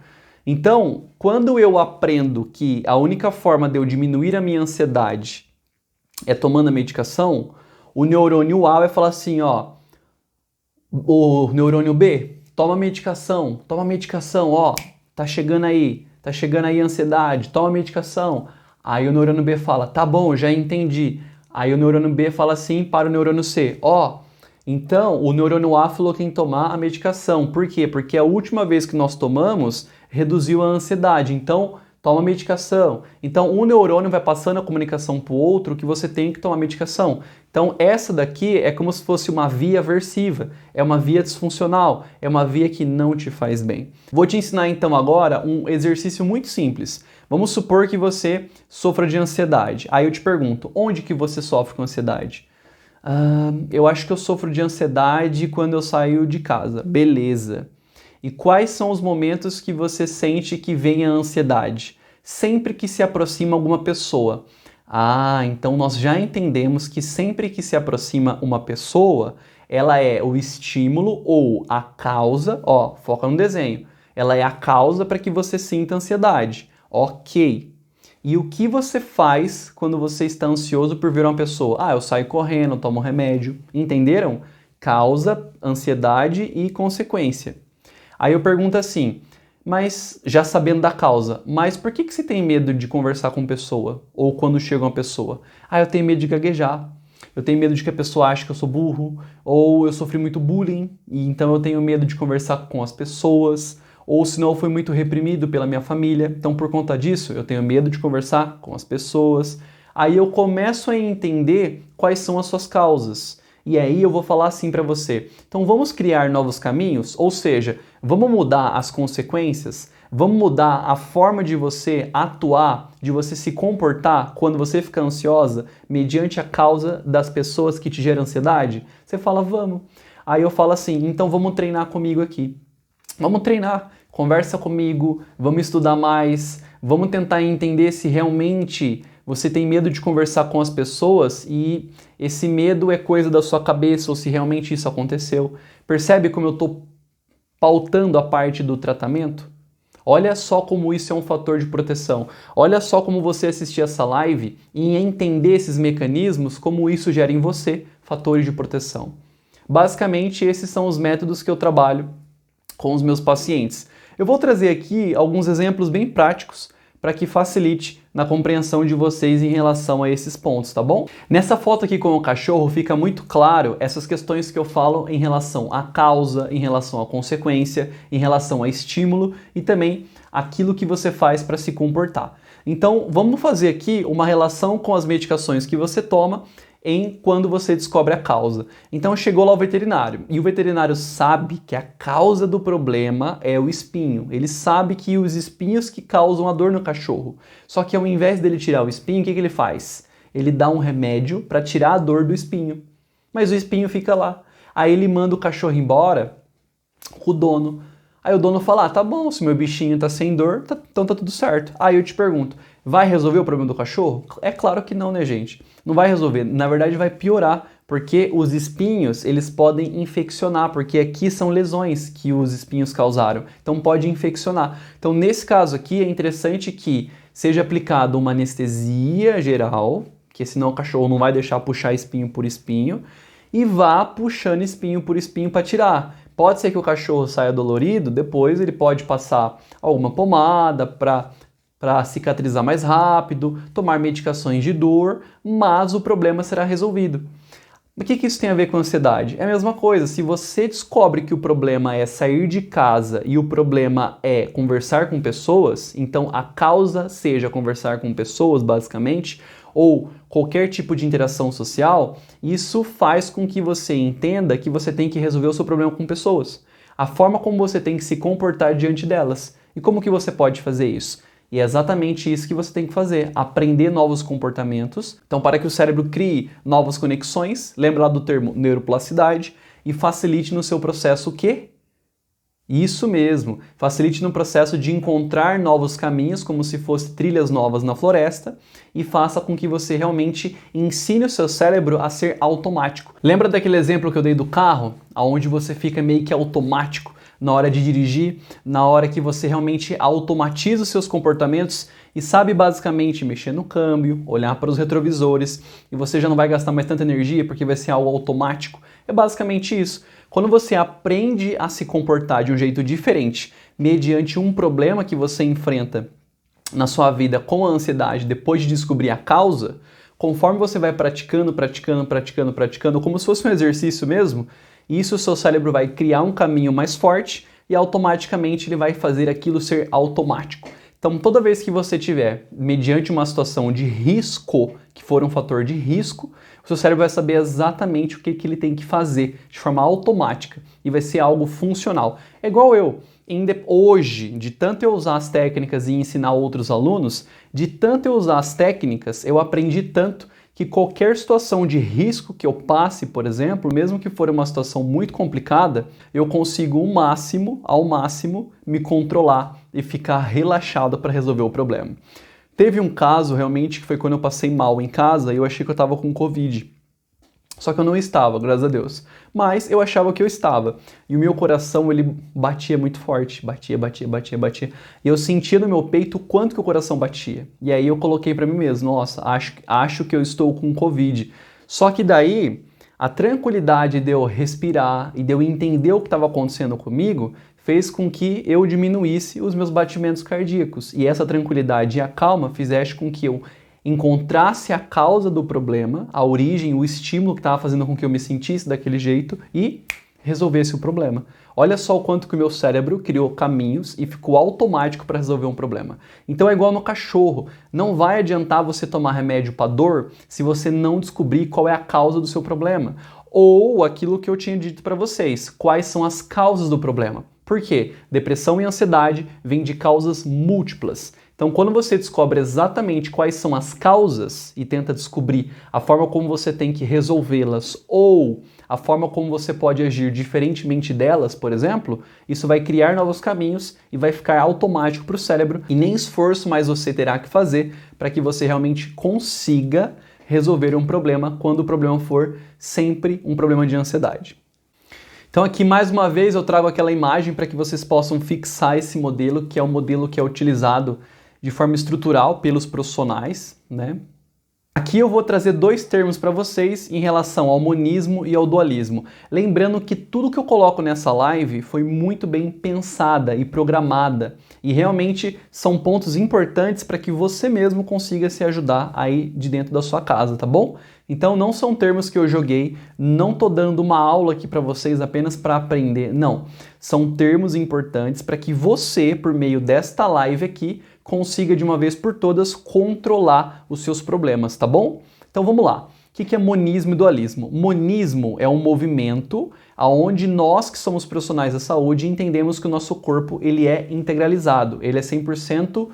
Então, quando eu aprendo que a única forma de eu diminuir a minha ansiedade é tomando a medicação, o neurônio A vai falar assim, ó, o neurônio B, toma medicação, ó, tá chegando aí a ansiedade, toma medicação. Aí o neurônio B fala, tá bom, já entendi. Aí o neurônio B fala assim para o neurônio C, ó, então, o neurônio A falou que tem que tomar a medicação. Por quê? Porque a última vez que nós tomamos, reduziu a ansiedade. Então, toma a medicação. Então, um neurônio vai passando a comunicação para o outro que você tem que tomar a medicação. Então, essa daqui é como se fosse uma via aversiva. É uma via disfuncional. É uma via que não te faz bem. Vou te ensinar, então, agora um exercício muito simples. Vamos supor que você sofra de ansiedade. Aí eu te pergunto, onde que você sofre com ansiedade? Eu acho que eu sofro de ansiedade quando eu saio de casa. Beleza. E quais são os momentos que você sente que vem a ansiedade? Sempre que se aproxima alguma pessoa. Então nós já entendemos que sempre que se aproxima uma pessoa, ela é o estímulo ou a causa, ó, foca no desenho. Ela é a causa para que você sinta ansiedade. Ok. E o que você faz quando você está ansioso por ver uma pessoa? Eu saio correndo, tomo remédio. Entenderam? Causa, ansiedade e consequência. Aí eu pergunto assim, mas já sabendo da causa, mas por que você tem medo de conversar com pessoa? Ou quando chega uma pessoa? Eu tenho medo de gaguejar. Eu tenho medo de que a pessoa ache que eu sou burro. Ou eu sofri muito bullying, e então eu tenho medo de conversar com as pessoas. Ou senão eu fui muito reprimido pela minha família, então por conta disso eu tenho medo de conversar com as pessoas. Aí eu começo a entender quais são as suas causas. E aí eu vou falar assim para você, então vamos criar novos caminhos? Ou seja, vamos mudar as consequências? Vamos mudar a forma de você atuar, de você se comportar quando você fica ansiosa mediante a causa das pessoas que te geram ansiedade? Você fala, vamos. Aí eu falo assim, então vamos treinar comigo aqui. Vamos treinar, conversa comigo, vamos estudar mais, vamos tentar entender se realmente você tem medo de conversar com as pessoas e esse medo é coisa da sua cabeça ou se realmente isso aconteceu. Percebe como eu estou pautando a parte do tratamento? Olha só como isso é um fator de proteção. Olha só como você assistir essa live e entender esses mecanismos, como isso gera em você fatores de proteção. Basicamente, esses são os métodos que eu trabalho com os meus pacientes. Eu vou trazer aqui alguns exemplos bem práticos para que facilite na compreensão de vocês em relação a esses pontos, tá bom? Nessa foto aqui com o cachorro fica muito claro essas questões que eu falo em relação à causa, em relação à consequência, em relação a estímulo e também aquilo que você faz para se comportar. Então, vamos fazer aqui uma relação com as medicações que você toma quando você descobre a causa. Então chegou lá o veterinário e o veterinário sabe que a causa do problema é o espinho. Ele sabe que os espinhos que causam a dor no cachorro. Só que ao invés dele tirar o espinho, o que ele faz? Ele dá um remédio para tirar a dor do espinho. Mas o espinho fica lá. Aí ele manda o cachorro embora com o dono. Aí o dono fala, tá bom, se meu bichinho tá sem dor, então tá tudo certo. Aí eu te pergunto, vai resolver o problema do cachorro? É claro que não, né, gente? Não vai resolver. Na verdade, vai piorar, porque os espinhos, eles podem infeccionar, porque aqui são lesões que os espinhos causaram. Então pode infeccionar. Então nesse caso aqui, é interessante que seja aplicada uma anestesia geral, que senão o cachorro não vai deixar puxar espinho por espinho, e vá puxando espinho por espinho para tirar. Pode ser que o cachorro saia dolorido, depois ele pode passar alguma pomada para cicatrizar mais rápido, tomar medicações de dor, mas o problema será resolvido. O que isso tem a ver com ansiedade? É a mesma coisa, se você descobre que o problema é sair de casa e o problema é conversar com pessoas, então a causa seja conversar com pessoas, basicamente, ou qualquer tipo de interação social, isso faz com que você entenda que você tem que resolver o seu problema com pessoas. A forma como você tem que se comportar diante delas. E como que você pode fazer isso? E é exatamente isso que você tem que fazer, aprender novos comportamentos. Então, para que o cérebro crie novas conexões, lembra lá do termo neuroplasticidade, e facilite no seu processo o quê? Isso mesmo, facilite no processo de encontrar novos caminhos, como se fossem trilhas novas na floresta, e faça com que você realmente ensine o seu cérebro a ser automático. Lembra daquele exemplo que eu dei do carro, onde você fica meio que automático na hora de dirigir, na hora que você realmente automatiza os seus comportamentos e sabe basicamente mexer no câmbio, olhar para os retrovisores, e você já não vai gastar mais tanta energia porque vai ser algo automático. É basicamente isso. Quando você aprende a se comportar de um jeito diferente, mediante um problema que você enfrenta na sua vida com a ansiedade, depois de descobrir a causa, conforme você vai praticando, como se fosse um exercício mesmo, isso o seu cérebro vai criar um caminho mais forte e automaticamente ele vai fazer aquilo ser automático. Então, toda vez que você tiver, mediante uma situação de risco, que for um fator de risco, o seu cérebro vai saber exatamente o que ele tem que fazer de forma automática e vai ser algo funcional. É igual eu. Hoje, de tanto eu usar as técnicas e ensinar outros alunos, de tanto eu usar as técnicas, eu aprendi tanto que qualquer situação de risco que eu passe, por exemplo, mesmo que for uma situação muito complicada, eu consigo ao máximo, me controlar e ficar relaxado para resolver o problema. Teve um caso realmente que foi quando eu passei mal em casa e eu achei que eu estava com Covid. Só que eu não estava, graças a Deus. Mas eu achava que eu estava. E o meu coração, ele batia muito forte. Batia. E eu sentia no meu peito o quanto que o coração batia. E aí eu coloquei pra mim mesmo, nossa, acho que eu estou com Covid. Só que daí, a tranquilidade de eu respirar e de eu entender o que estava acontecendo comigo, fez com que eu diminuísse os meus batimentos cardíacos. E essa tranquilidade e a calma fizesse com que eu encontrasse a causa do problema, a origem, o estímulo que estava fazendo com que eu me sentisse daquele jeito e resolvesse o problema. Olha só o quanto que o meu cérebro criou caminhos e ficou automático para resolver um problema. Então é igual no cachorro. Não vai adiantar você tomar remédio para dor se você não descobrir qual é a causa do seu problema. Ou aquilo que eu tinha dito para vocês, quais são as causas do problema. Por quê? Depressão e ansiedade vêm de causas múltiplas. Então, quando você descobre exatamente quais são as causas e tenta descobrir a forma como você tem que resolvê-las ou a forma como você pode agir diferentemente delas, por exemplo, isso vai criar novos caminhos e vai ficar automático para o cérebro e nem esforço mais você terá que fazer para que você realmente consiga resolver um problema quando o problema for sempre um problema de ansiedade. Então aqui mais uma vez eu trago aquela imagem para que vocês possam fixar esse modelo, que é o modelo que é utilizado de forma estrutural pelos profissionais, né? Aqui eu vou trazer dois termos para vocês em relação ao monismo e ao dualismo. Lembrando que tudo que eu coloco nessa live foi muito bem pensada e programada. E realmente são pontos importantes para que você mesmo consiga se ajudar aí de dentro da sua casa, tá bom? Então não são termos que eu joguei, não tô dando uma aula aqui para vocês apenas para aprender, não. São termos importantes para que você, por meio desta live aqui, consiga de uma vez por todas controlar os seus problemas, tá bom? Então vamos lá. O que é monismo e dualismo? Monismo é um movimento onde nós que somos profissionais da saúde entendemos que o nosso corpo ele é integralizado, ele é 100%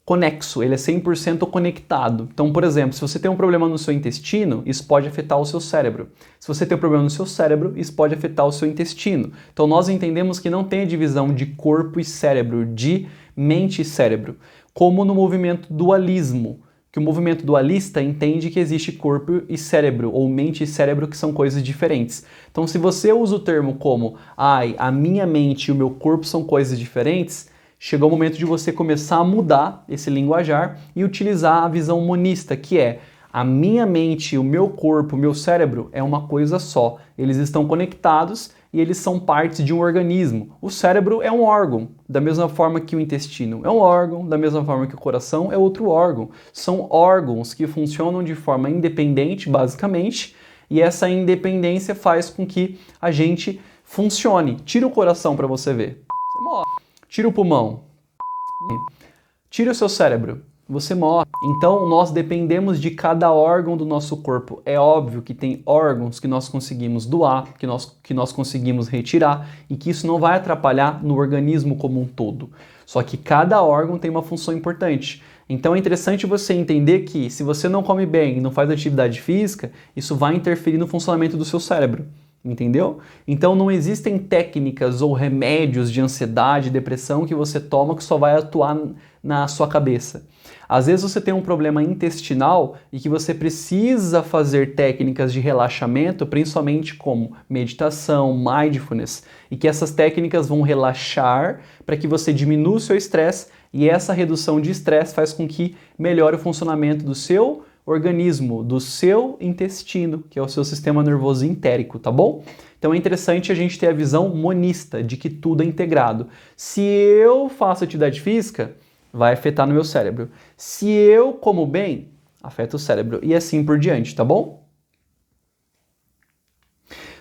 conexo, ele é 100% conectado. Então, por exemplo, se você tem um problema no seu intestino, isso pode afetar o seu cérebro. Se você tem um problema no seu cérebro, isso pode afetar o seu intestino. Então, nós entendemos que não tem a divisão de corpo e cérebro, de mente e cérebro, como no movimento dualismo, que o movimento dualista entende que existe corpo e cérebro, ou mente e cérebro, que são coisas diferentes. Então, se você usa o termo como a minha mente e o meu corpo são coisas diferentes, chegou o momento de você começar a mudar esse linguajar e utilizar a visão monista, que é a minha mente, o meu corpo, o meu cérebro é uma coisa só. Eles estão conectados e eles são partes de um organismo. O cérebro é um órgão, da mesma forma que o intestino é um órgão, da mesma forma que o coração é outro órgão. São órgãos que funcionam de forma independente, basicamente, e essa independência faz com que a gente funcione. Tira o coração para você ver. Você morre. Tira o pulmão. Tira o seu cérebro. Você morre. Então, nós dependemos de cada órgão do nosso corpo. É óbvio que tem órgãos que nós conseguimos doar, que nós conseguimos retirar e que isso não vai atrapalhar no organismo como um todo. Só que cada órgão tem uma função importante. Então, é interessante você entender que se você não come bem e não faz atividade física, isso vai interferir no funcionamento do seu cérebro. Entendeu? Então não existem técnicas ou remédios de ansiedade, depressão que você toma que só vai atuar na sua cabeça. Às vezes você tem um problema intestinal e que você precisa fazer técnicas de relaxamento, principalmente como meditação, mindfulness, e que essas técnicas vão relaxar para que você diminua o seu estresse e essa redução de estresse faz com que melhore o funcionamento do seu organismo, do seu intestino, que é o seu sistema nervoso entérico, tá bom? Então é interessante a gente ter a visão monista, de que tudo é integrado. Se eu faço atividade física, vai afetar no meu cérebro. Se eu como bem, afeta o cérebro. E assim por diante, tá bom?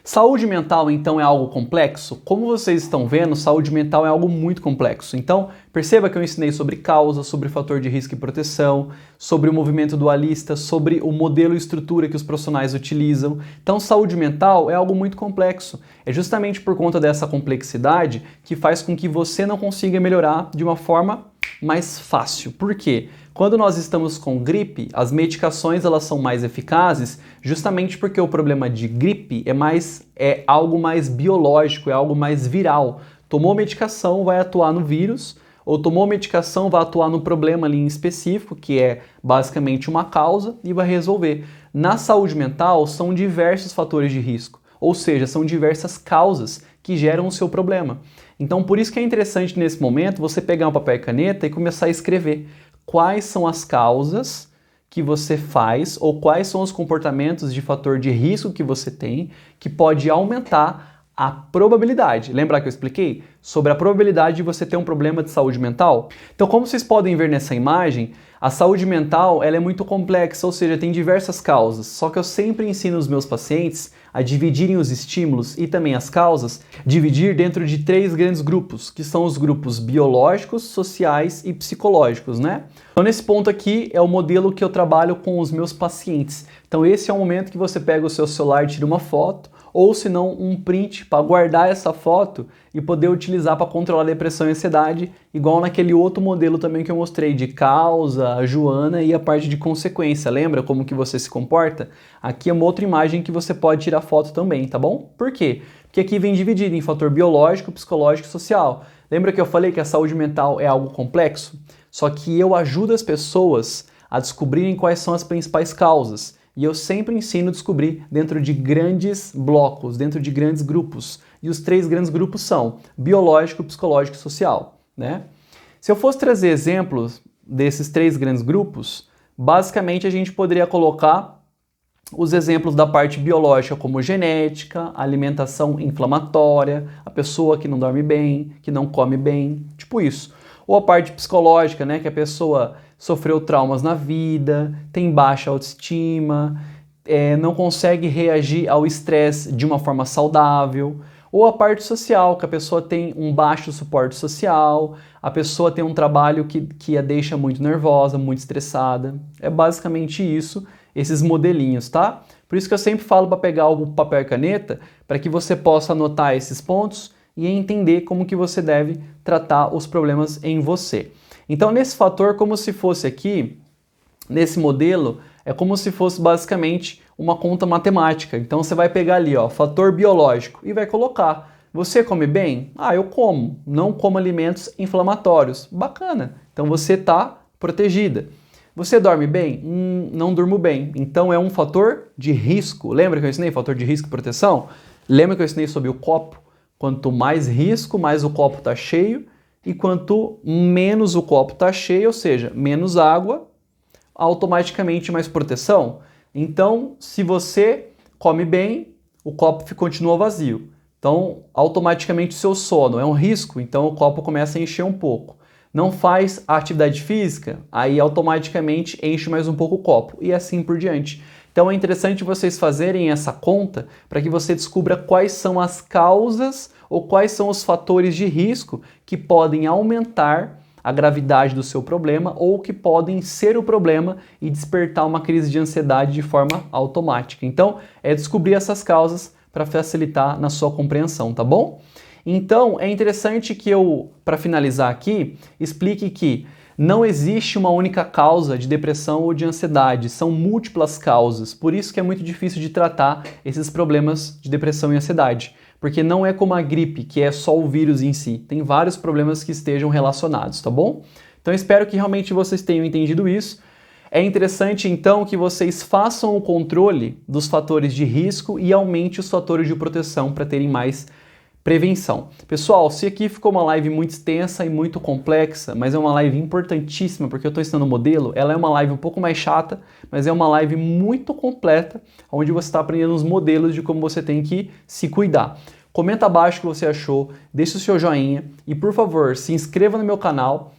Saúde mental, então, é algo complexo? Como vocês estão vendo, saúde mental é algo muito complexo. Então, perceba que eu ensinei sobre causa, sobre fator de risco e proteção, sobre o movimento dualista, sobre o modelo e estrutura que os profissionais utilizam. Então, saúde mental é algo muito complexo. É justamente por conta dessa complexidade que faz com que você não consiga melhorar de uma forma mais fácil. Por quê? Quando nós estamos com gripe, as medicações elas são mais eficazes justamente porque o problema de gripe é algo mais biológico, é algo mais viral. Tomou medicação, vai atuar no vírus, ou tomou medicação, vai atuar no problema ali em específico, que é basicamente uma causa, e vai resolver. Na saúde mental, são diversos fatores de risco, ou seja, são diversas causas que geram o seu problema. Então, por isso que é interessante nesse momento você pegar um papel e caneta e começar a escrever quais são as causas que você faz ou quais são os comportamentos de fator de risco que você tem que pode aumentar a probabilidade. Lembra que eu expliquei? Sobre a probabilidade de você ter um problema de saúde mental? Então, como vocês podem ver nessa imagem, a saúde mental ela é muito complexa, ou seja, tem diversas causas. Só que eu sempre ensino os meus pacientes a dividirem os estímulos e também as causas, dividir dentro de 3 grandes grupos, que são os grupos biológicos, sociais e psicológicos, né? Então, nesse ponto aqui é o modelo que eu trabalho com os meus pacientes. Então, esse é o momento que você pega o seu celular e tira uma foto, ou se não um print para guardar essa foto e poder utilizar para controlar a depressão e ansiedade, igual naquele outro modelo também que eu mostrei de causa, a Joana e a parte de consequência. Lembra como que você se comporta? Aqui é uma outra imagem que você pode tirar foto também, tá bom? Por quê? Porque aqui vem dividido em fator biológico, psicológico e social. Lembra que eu falei que a saúde mental é algo complexo? Só que eu ajudo as pessoas a descobrirem quais são as principais causas. E eu sempre ensino a descobrir dentro de grandes blocos, dentro de grandes grupos. E os 3 grandes grupos são biológico, psicológico e social, né? Se eu fosse trazer exemplos desses 3 grandes grupos, basicamente a gente poderia colocar os exemplos da parte biológica como genética, alimentação inflamatória, a pessoa que não dorme bem, que não come bem, tipo isso. Ou a parte psicológica, né, que a pessoa sofreu traumas na vida, tem baixa autoestima, não consegue reagir ao estresse de uma forma saudável. Ou a parte social, que a pessoa tem um baixo suporte social, a pessoa tem um trabalho que a deixa muito nervosa, muito estressada. É basicamente isso, esses modelinhos, tá? Por isso que eu sempre falo para pegar o papel e caneta, para que você possa anotar esses pontos e entender como que você deve tratar os problemas em você. Então, nesse fator, como se fosse aqui, nesse modelo, é como se fosse basicamente uma conta matemática. Então você vai pegar ali, ó, fator biológico e vai colocar. Você come bem? Ah, eu como. Não como alimentos inflamatórios. Bacana. Então você está protegida. Você dorme bem? Não durmo bem. Então é um fator de risco. Lembra que eu ensinei fator de risco e proteção? Lembra que eu ensinei sobre o copo? Quanto mais risco, mais o copo está cheio. E quanto menos o copo está cheio, ou seja, menos água, automaticamente mais proteção. Então, se você come bem, o copo continua vazio. Então, automaticamente o seu sono é um risco, então o copo começa a encher um pouco. Não faz atividade física, aí automaticamente enche mais um pouco o copo e assim por diante. Então é interessante vocês fazerem essa conta para que você descubra quais são as causas ou quais são os fatores de risco que podem aumentar a gravidade do seu problema ou que podem ser o problema e despertar uma crise de ansiedade de forma automática. Então, é descobrir essas causas para facilitar na sua compreensão, tá bom? Então, é interessante que eu, para finalizar aqui, explique que não existe uma única causa de depressão ou de ansiedade, são múltiplas causas, por isso que é muito difícil de tratar esses problemas de depressão e ansiedade. Porque não é como a gripe, que é só o vírus em si. Tem vários problemas que estejam relacionados, tá bom? Então espero que realmente vocês tenham entendido isso. É interessante então que vocês façam o controle dos fatores de risco e aumente os fatores de proteção para terem mais prevenção. Pessoal, se aqui ficou uma live muito extensa e muito complexa, mas é uma live importantíssima porque eu estou ensinando o modelo, ela é uma live um pouco mais chata, mas é uma live muito completa, onde você está aprendendo os modelos de como você tem que se cuidar. Comenta abaixo o que você achou, deixa o seu joinha e, por favor, se inscreva no meu canal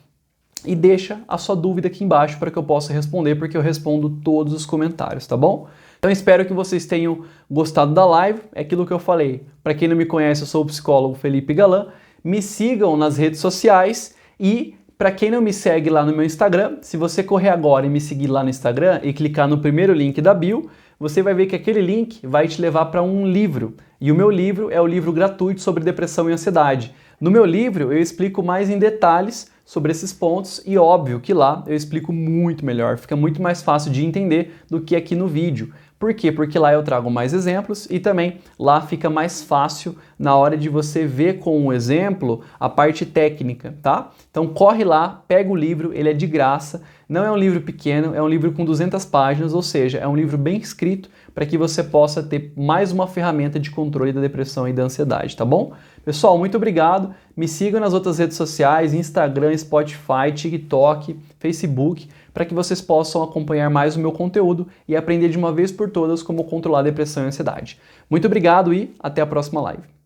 e deixa a sua dúvida aqui embaixo para que eu possa responder, porque eu respondo todos os comentários, tá bom? Então espero que vocês tenham gostado da live, é aquilo que eu falei. Para quem não me conhece, eu sou o psicólogo Felipe Galan. Me sigam nas redes sociais e para quem não me segue lá no meu Instagram, se você correr agora e me seguir lá no Instagram e clicar no primeiro link da bio, você vai ver que aquele link vai te levar para um livro. E o meu livro é o livro gratuito sobre depressão e ansiedade. No meu livro eu explico mais em detalhes sobre esses pontos e óbvio que lá eu explico muito melhor, fica muito mais fácil de entender do que aqui no vídeo. Por quê? Porque lá eu trago mais exemplos e também lá fica mais fácil na hora de você ver com um exemplo a parte técnica, tá? Então corre lá, pega o livro, ele é de graça, não é um livro pequeno, é um livro com 200 páginas, ou seja, é um livro bem escrito para que você possa ter mais uma ferramenta de controle da depressão e da ansiedade, tá bom? Pessoal, muito obrigado, me sigam nas outras redes sociais, Instagram, Spotify, TikTok, Facebook, para que vocês possam acompanhar mais o meu conteúdo e aprender de uma vez por todas como controlar a depressão e a ansiedade. Muito obrigado e até a próxima live.